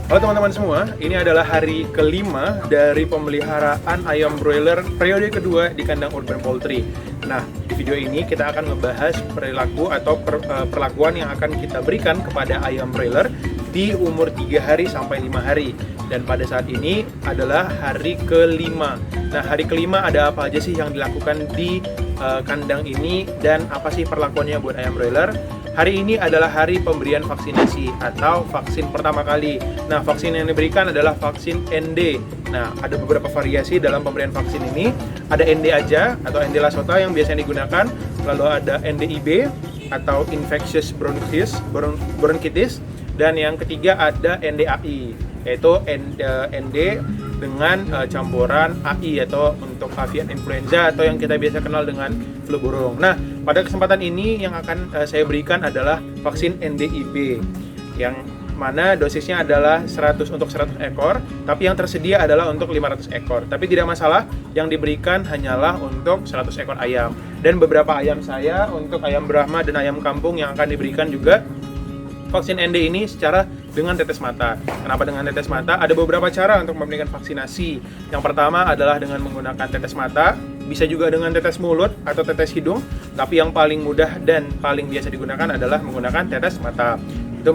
Halo teman-teman semua, ini adalah hari kelima dari pemeliharaan ayam broiler periode kedua di kandang Urban Poultry. Nah, di video ini kita akan membahas perilaku atau perlakuan yang akan kita berikan kepada ayam broiler di umur 3 hari sampai 5 hari. Dan pada saat ini adalah hari kelima. Nah, hari kelima ada apa aja sih yang dilakukan di kandang ini dan apa sih perlakuannya buat ayam broiler? Hari ini adalah hari pemberian vaksinasi atau vaksin pertama kali. Nah, vaksin yang diberikan adalah vaksin ND. Nah, ada beberapa variasi dalam pemberian vaksin ini. Ada ND aja atau ND Lasota yang biasanya digunakan. Lalu ada NDIB atau Infectious Bronchitis. Dan yang ketiga ada NDAI, yaitu ND dengan campuran AI atau untuk avian influenza atau yang kita biasa kenal dengan flu burung. Nah, pada kesempatan ini yang akan saya berikan adalah vaksin NDIB yang mana dosisnya adalah 100 untuk 100 ekor, tapi yang tersedia adalah untuk 500 ekor. Tapi tidak masalah, yang diberikan hanyalah untuk 100 ekor ayam. Dan beberapa ayam saya untuk ayam Brahma dan ayam kampung yang akan diberikan juga vaksin ND ini secara dengan tetes mata. Kenapa dengan tetes mata? Ada beberapa cara untuk memberikan vaksinasi. Yang pertama adalah dengan menggunakan tetes mata, bisa juga dengan tetes mulut atau tetes hidung, tapi yang paling mudah dan paling biasa digunakan adalah menggunakan tetes mata. Itu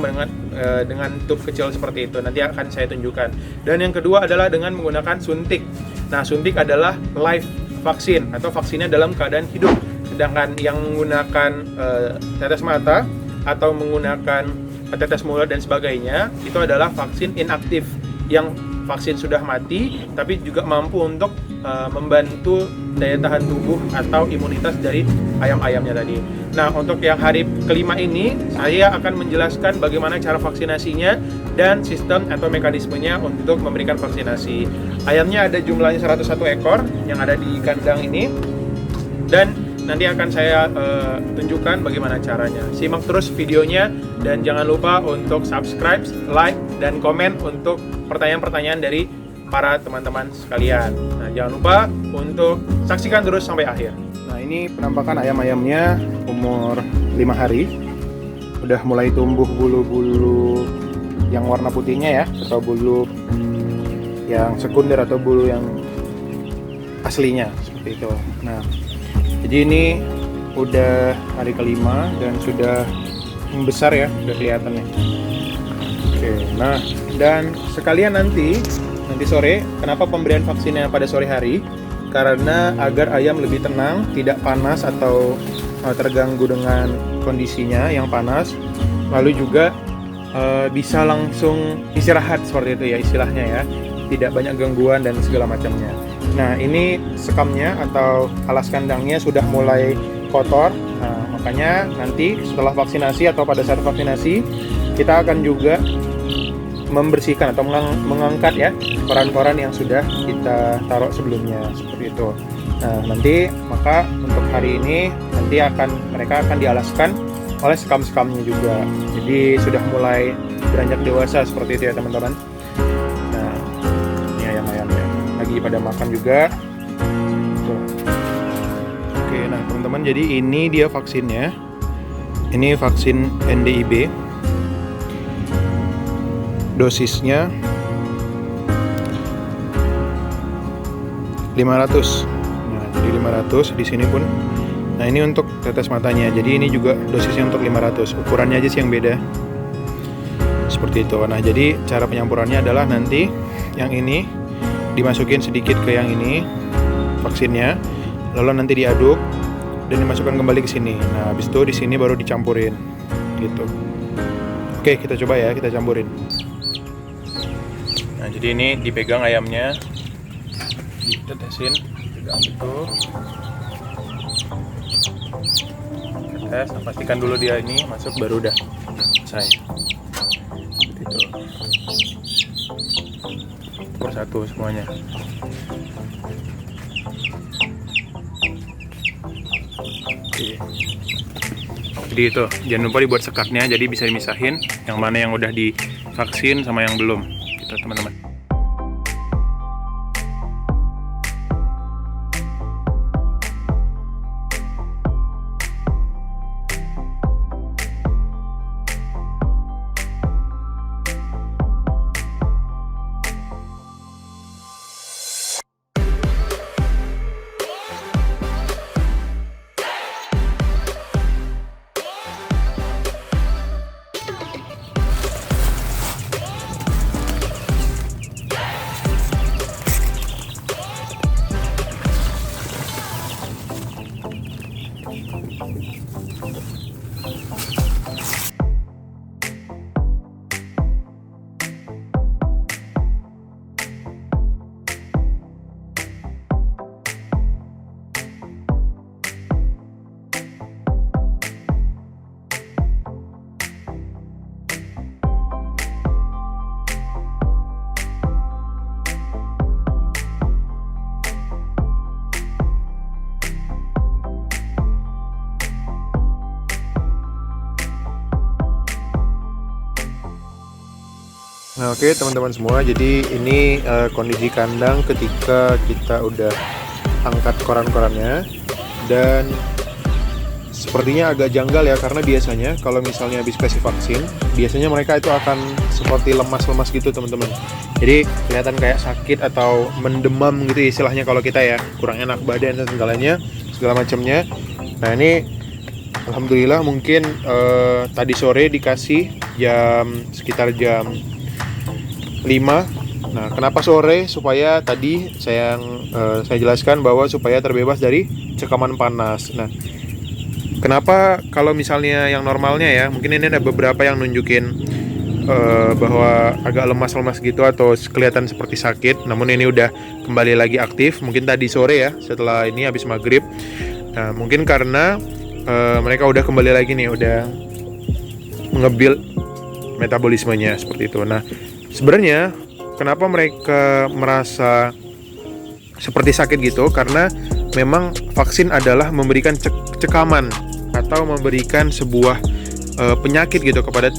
dengan tube kecil seperti itu, nanti akan saya tunjukkan. Dan yang kedua adalah dengan menggunakan suntik. Nah, suntik adalah live vaksin atau vaksinnya dalam keadaan hidup. Sedangkan yang menggunakan tetes mata atau menggunakan tetes mulut dan sebagainya itu adalah vaksin inaktif yang vaksin sudah mati tapi juga mampu untuk membantu daya tahan tubuh atau imunitas dari ayam-ayamnya tadi. Nah, untuk yang hari kelima ini saya akan menjelaskan bagaimana cara vaksinasinya dan sistem atau mekanismenya untuk memberikan vaksinasi. Ayamnya ada jumlahnya 101 ekor yang ada di kandang ini dan nanti akan saya tunjukkan bagaimana caranya. Simak terus videonya dan jangan lupa untuk subscribe, like, dan komen untuk pertanyaan-pertanyaan dari para teman-teman sekalian. Nah, jangan lupa untuk saksikan terus sampai akhir. Nah, ini penampakan ayam-ayamnya umur 5 hari. Udah mulai tumbuh bulu-bulu yang warna putihnya ya, atau bulu yang sekunder atau bulu yang aslinya seperti itu. Nah, jadi ini udah hari kelima dan sudah besar ya, udah kelihatannya. Oke, nah dan sekalian nanti sore, kenapa pemberian vaksinnya pada sore hari? Karena agar ayam lebih tenang, tidak panas atau terganggu dengan kondisinya yang panas. Lalu juga bisa langsung istirahat seperti itu ya istilahnya ya, tidak banyak gangguan dan segala macamnya. Nah, ini sekamnya atau alas kandangnya sudah mulai kotor. Nah, makanya nanti setelah vaksinasi atau pada saat vaksinasi kita akan juga membersihkan atau mengangkat ya koran-koran yang sudah kita taruh sebelumnya seperti itu. Nah, nanti maka untuk hari ini nanti mereka akan dialaskan oleh sekam-sekamnya juga. Jadi sudah mulai beranjak dewasa seperti itu ya teman-teman. Nah, ini ayam-ayamnya lagi pada makan juga. Tuh. Oke, nah teman-teman, jadi ini dia vaksinnya. Ini vaksin NDIB. Dosisnya 500. Nah, jadi 500 di sini pun. Nah, ini untuk tetes matanya. Jadi ini juga dosisnya untuk 500. Ukurannya aja sih yang beda. Seperti itu. Nah, jadi cara penyampurannya adalah nanti yang ini dimasukin sedikit ke yang ini vaksinnya, lalu nanti diaduk dan dimasukkan kembali ke sini. Nah, habis itu di sini baru dicampurin gitu. Oke, kita coba ya, kita campurin. Nah, jadi ini dipegang ayamnya, ditetesin, pegang itu, tetes. Nah, pastikan dulu dia ini masuk baru udah selesai. Gitu. Satu semuanya. Oke. Jadi itu, jangan lupa dibuat sekatnya, jadi bisa dimisahin yang mana yang udah divaksin sama yang belum, gitu teman-teman. Nah, oke teman-teman semua, jadi ini kondisi kandang ketika kita udah angkat koran-korannya, dan sepertinya agak janggal ya, karena biasanya kalau misalnya habis kasih vaksin, biasanya mereka itu akan seperti lemas-lemas gitu teman-teman. Jadi kelihatan kayak sakit atau mendemam gitu istilahnya kalau kita ya, kurang enak badan dan segala macamnya. Nah ini alhamdulillah mungkin tadi sore dikasih sekitar jam 5. Nah, kenapa sore? Supaya tadi saya jelaskan bahwa supaya terbebas dari cekaman panas. Nah, kenapa kalau misalnya yang normalnya ya, mungkin ini ada beberapa yang nunjukin bahwa agak lemas-lemas gitu atau kelihatan seperti sakit, namun ini udah kembali lagi aktif. Mungkin tadi sore ya, setelah ini habis maghrib. Nah, mungkin karena mereka udah kembali lagi nih, udah nge-build metabolismenya seperti itu. Nah, sebenarnya kenapa mereka merasa seperti sakit gitu? Karena memang vaksin adalah memberikan cekaman atau memberikan sebuah penyakit gitu kepada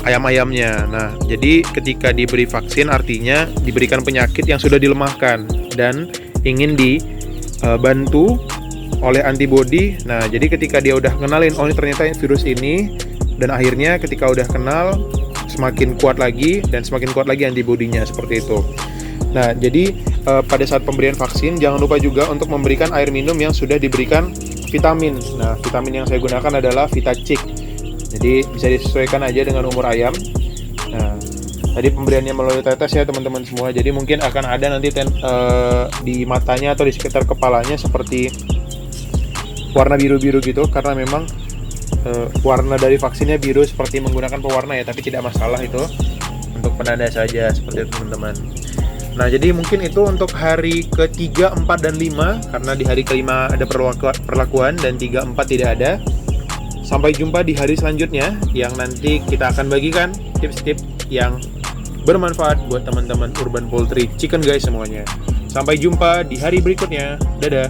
ayam-ayamnya. Nah, jadi ketika diberi vaksin artinya diberikan penyakit yang sudah dilemahkan dan ingin dibantu oleh antibodi. Nah, jadi ketika dia udah kenalin, oh ini ternyata virus ini, dan akhirnya ketika udah kenal semakin kuat lagi dan semakin kuat lagi antibodinya seperti itu. Nah, jadi pada saat pemberian vaksin jangan lupa juga untuk memberikan air minum yang sudah diberikan vitamin. Nah, vitamin yang saya gunakan adalah VitaChick. Jadi bisa disesuaikan aja dengan umur ayam. Nah, tadi pemberiannya melalui tetes ya teman-teman semua. Jadi mungkin akan ada nanti di matanya atau di sekitar kepalanya seperti warna biru-biru gitu, karena memang warna dari vaksinnya biru seperti menggunakan pewarna ya, tapi tidak masalah, itu untuk penanda saja seperti itu teman-teman. Nah, jadi mungkin itu untuk hari ke-3, 4, dan 5, karena di hari ke-5 ada perlakuan dan 3, 4 tidak ada. Sampai jumpa di hari selanjutnya yang nanti kita akan bagikan tips-tips yang bermanfaat buat teman-teman Urban Poultry Chicken guys semuanya. Sampai jumpa di hari berikutnya. Dadah.